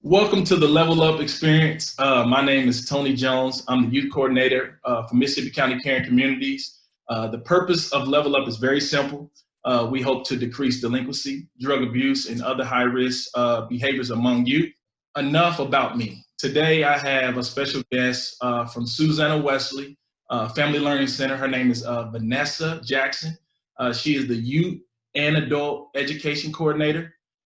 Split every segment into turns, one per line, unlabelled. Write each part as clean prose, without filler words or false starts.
Welcome to the Level Up Experience. My name is Tony Jones. I'm the youth coordinator for Mississippi County Caring Communities. The purpose of Level Up is very simple. We hope to decrease delinquency, drug abuse, and other high-risk behaviors among youth. Enough about me. Today I have a special guest from Susanna, Wesley Family Learning Center. Her name is Vanessa Jackson. She is the Youth and Adult Education Coordinator.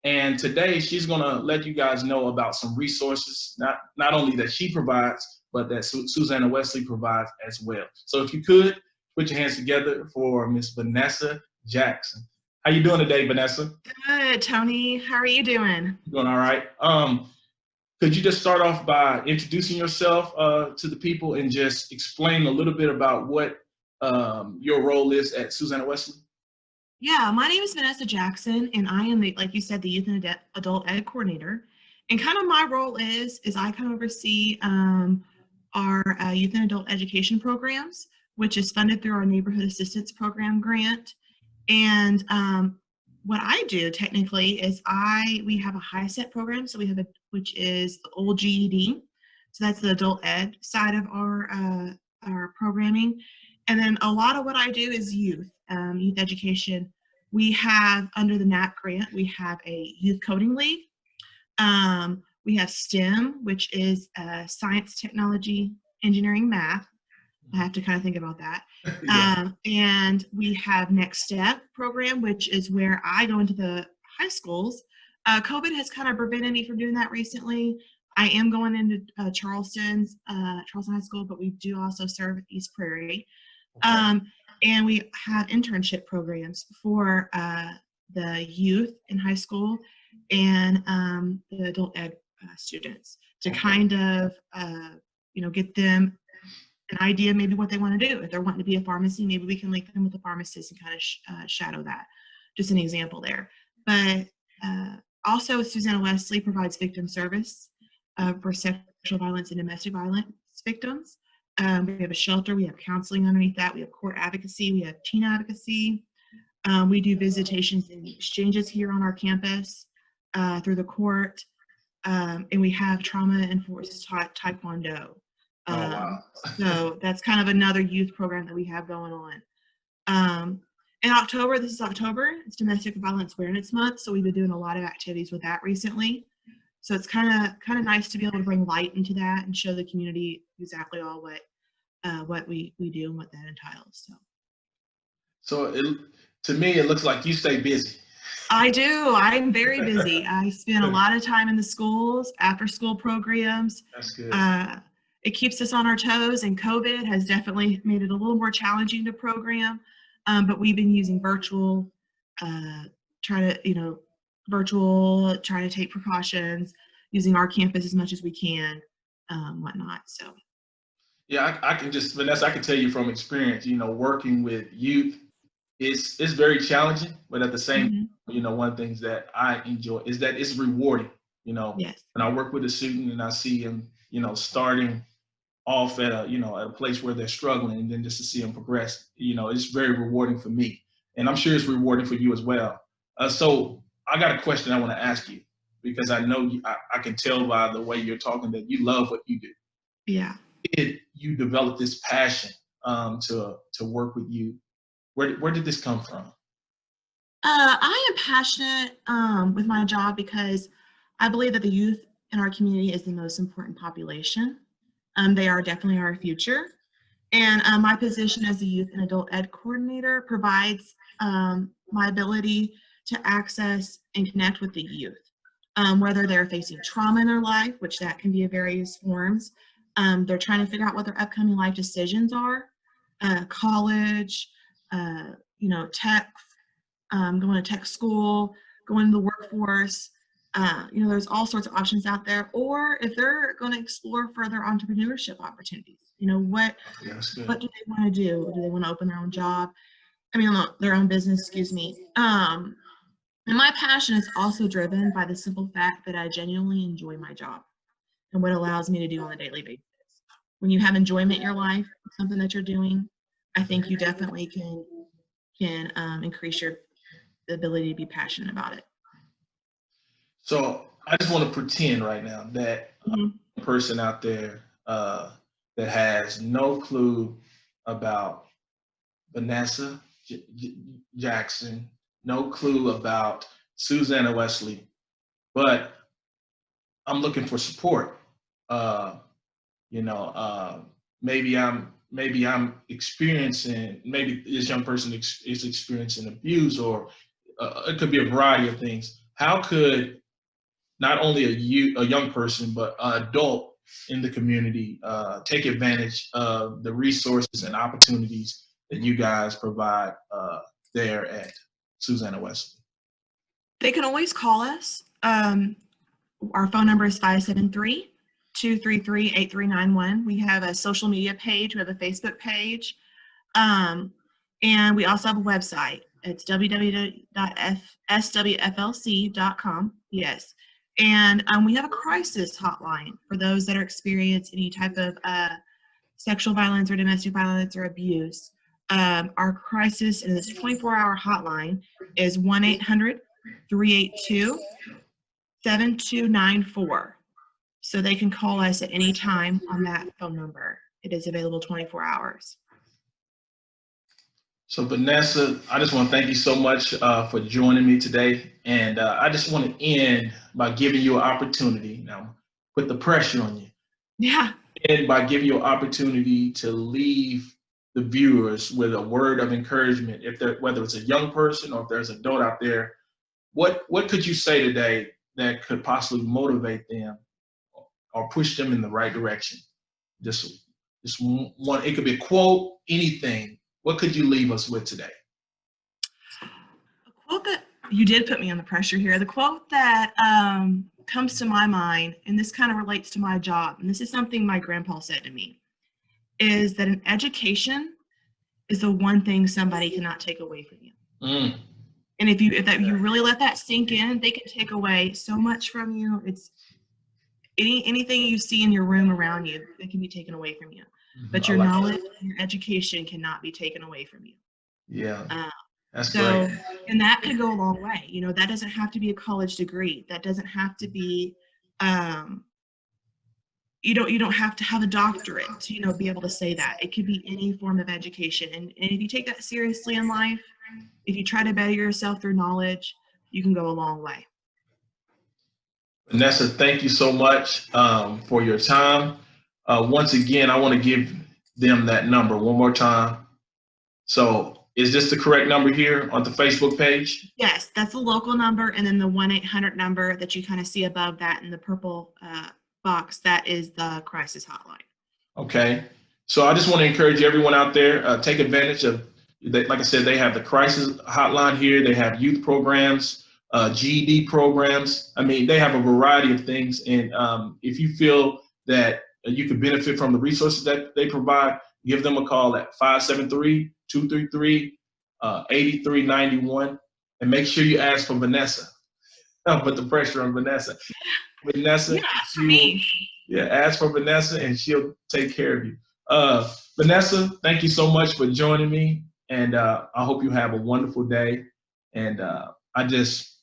And today she's going to let you guys know about some resources, not only that she provides, but that Susanna Wesley provides as well. So if you could, put your hands together for Miss Vanessa Jackson. How you doing today, Vanessa?
Good, Tony. How are you doing?
Doing all right. Could you just start off by introducing yourself to the people and just explain a little bit about what your role is at Susanna Wesley?
Yeah, my name is Vanessa Jackson, and I am, like you said, the Youth and Adult Ed Coordinator. And kind of my role is I kind of oversee our Youth and Adult Education programs, which is funded through our Neighborhood Assistance Program grant. And what I do technically is we have a HiSET program, so we have which is the old GED. So that's the adult ed side of our programming. And then a lot of what I do is youth education. We have, under the NAP grant, we have a youth coding league. We have STEM, which is science, technology, engineering, math. I have to kind of think about that. Yeah. And we have Next Step program, which is where I go into the high schools. COVID has kind of prevented me from doing that recently. I am going into Charleston High School, but we do also serve East Prairie. Okay. And we have internship programs for the youth in high school and the adult ed students to kind of, get them an idea maybe what they want to do. If they're wanting to be a pharmacy, maybe we can link them with a pharmacist and kind of shadow that. Just an example there. But also Susanna Wesley provides victim service for sexual violence and domestic violence victims. We have a shelter, we have counseling underneath that, we have court advocacy, we have teen advocacy. We do visitations and exchanges here on our campus through the court. And we have trauma-enforced taekwondo.
Oh, wow.
So that's kind of another youth program that we have going on. In October, this is October, it's Domestic Violence Awareness Month, so we've been doing a lot of activities with that recently. So it's kind of nice to be able to bring light into that and show the community exactly all what we do and what that entails.
So to me, it looks like you stay busy.
I do. I'm very busy. I spend a lot of time in the schools, after school programs.
That's good.
It keeps us on our toes, and COVID has definitely made it a little more challenging to program. But we've been using virtual, trying to take precautions, using our campus as much as we can, whatnot. So.
Yeah, I can just, Vanessa, I can tell you from experience, working with youth, it's very challenging, but at the same, one of the things that I enjoy is that it's rewarding,
Yes.
When I work with a student and I see them, starting off at a place where they're struggling, and then just to see them progress, it's very rewarding for me. And I'm sure it's rewarding for you as well. So I got a question I want to ask you, because I know I can tell by the way you're talking that you love what you do.
Yeah.
Did you develop this passion to work with youth? Where did this come from?
I am passionate with my job because I believe that the youth in our community is the most important population. They are definitely our future. And my position as a youth and adult ed coordinator provides my ability to access and connect with the youth, whether they're facing trauma in their life, which that can be of various forms. They're trying to figure out what their upcoming life decisions are, college, tech, going to tech school, going to the workforce. There's all sorts of options out there. Or if they're going to explore further entrepreneurship opportunities, what do they want to do? Do they want to open their own job? Their own business, excuse me. And my passion is also driven by the simple fact that I genuinely enjoy my job and what it allows me to do on a daily basis. When you have enjoyment in your life, something that you're doing, I think you definitely can increase the ability to be passionate about it.
So I just want to pretend right now that a person out there that has no clue about Vanessa Jackson, no clue about Susanna Wesley, but I'm looking for support. Uh, you know, maybe I'm experiencing, maybe this young person is experiencing abuse, or it could be a variety of things. How could not only a young person, but an adult in the community take advantage of the resources and opportunities that you guys provide there at Susanna Wesley?
They can always call us. Our phone number is 573-233-8391. We have a social media page. We have a Facebook page. And we also have a website. It's www.swflc.com. Yes. And we have a crisis hotline for those that are experiencing any type of sexual violence or domestic violence or abuse. Our crisis, and this 24-hour hotline, is 1-800-382-7294. So they can call us at any time on that phone number. It is available 24 hours.
So Vanessa, I just want to thank you so much for joining me today. And I just want to end by giving you an opportunity. Now, put the pressure on you.
Yeah.
And by giving you an opportunity to leave the viewers with a word of encouragement, whether it's a young person or if there's an adult out there, what could you say today that could possibly motivate them or push them in the right direction? Just one, it could be a quote, anything. What could you leave us with today?
A quote that, you did put me on the pressure here. The quote that comes to my mind, and this kind of relates to my job, and this is something my grandpa said to me, is that an education is the one thing somebody cannot take away from you. And if you really let that sink in, they can take away so much from you. It's anything you see in your room around you that can be taken away from you. But your knowledge, your education cannot be taken away from you.
Yeah, that's
so
great.
And that could go a long way. You know, that doesn't have to be a college degree. That doesn't have to be you don't have to have a doctorate to, you know, be able to say that. It could be any form of education. And if you take that seriously in life, if you try to better yourself through knowledge, you can go a long way.
Vanessa, thank you so much for your time. Once again, I want to give them that number one more time. So is this the correct number here on the Facebook page?
Yes, that's the local number. And then the 1-800 number that you kind of see above that in the purple box, that is the crisis hotline.
Okay. So I just want to encourage everyone out there, take advantage of, like I said, they have the crisis hotline here. They have youth programs, GED programs. I mean, they have a variety of things. And if you feel that you could benefit from the resources that they provide, give them a call at 573-233-8391. And make sure you ask for Vanessa. I'll put the pressure on Vanessa. Vanessa,
yeah, ask for me.
Yeah, ask for Vanessa and she'll take care of you. Vanessa, thank you so much for joining me. And I hope you have a wonderful day. And I just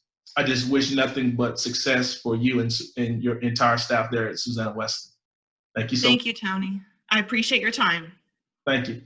wish nothing but success for you and your entire staff there at Susanna Wesley. Thank you so much.
Thank you, Tony. I appreciate your time.
Thank you.